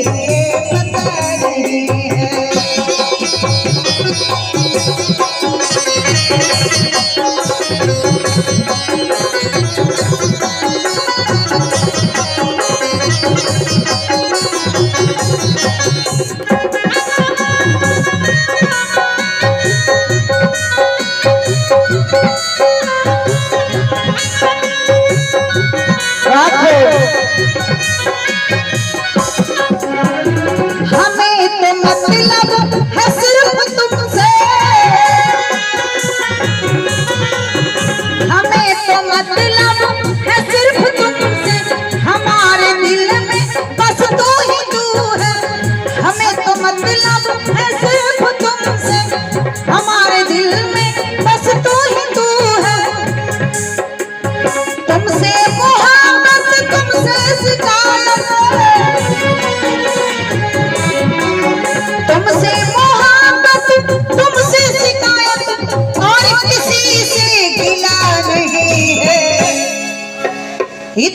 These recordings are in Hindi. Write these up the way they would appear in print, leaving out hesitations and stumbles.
पता नहीं है।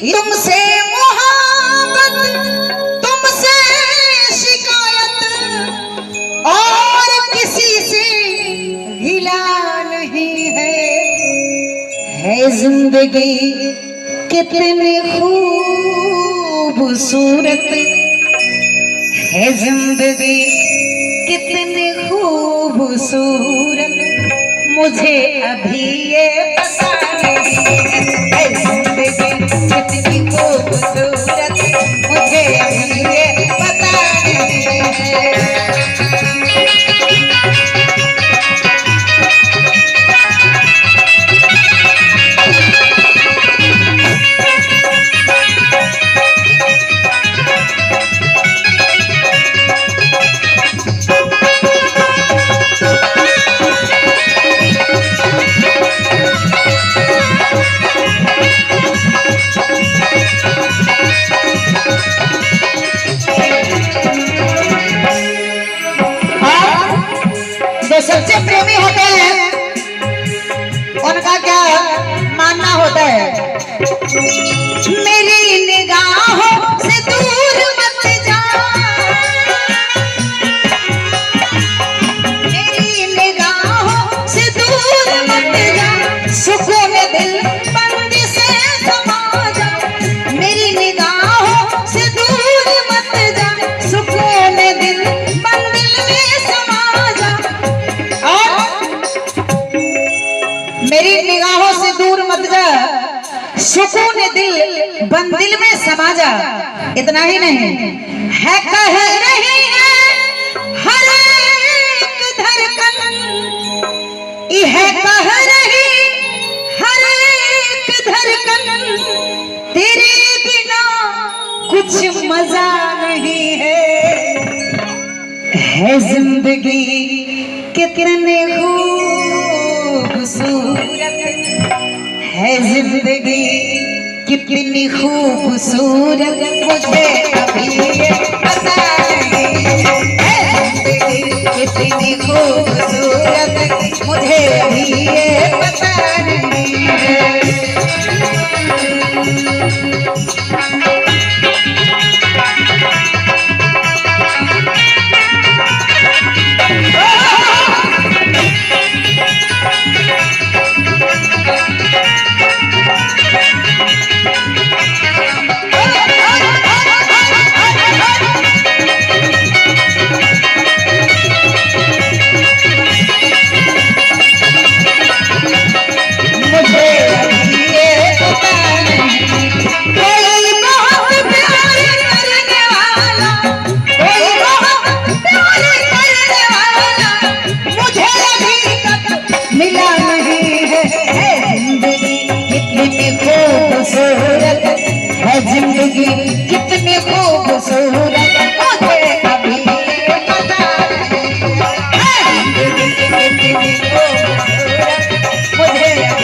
तुमसे मोहब्बत तुमसे शिकायत और किसी से गिला नहीं है जिंदगी कितनी खूबसूरत है, जिंदगी कितनी खूबसूरत मुझे अभी ये पता नहीं है, जिंदगी कितनी खूबसूरत मुझे अभी ये पता नहीं है। जो सच्चे प्रेमी होते हैं उनका क्या मानना होता है, मेरी निगाहों से दूर मत जा, मेरी निगाहों से दूर मत जा, सुकून दिल बंद से समा जा, मेरी निगाहों से दूर मत जा, सुकून दिल बंद में समा जा, मेरी निगाहों से दूर मत जा, सुकून दिल बंदिल में समा जा। इतना ही नहीं है, कह रही है हर एक धड़कन, यह कह रही हर एक धड़कन, तेरे बिना कुछ मजा नहीं है जिंदगी कितनी खूबसूरत है, जिंदगी कितनी खूबसूरत मुझे अभी ये पता नहीं है, जिंदगी कितनी खूबसूरत मुझे अभी ये पता नहीं है। जिंदगी कितनी खूबसूरत मुझे अभी पता नहीं है, जिंदगी कितनी खूबसूरत मुझे अभी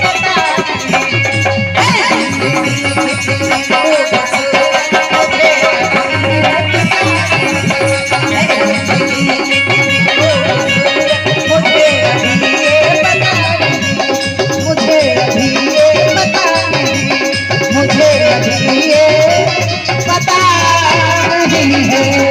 पता नहीं है, जिंदगी कितनी खूबसूरत मुझे मुझे अभी ये पता है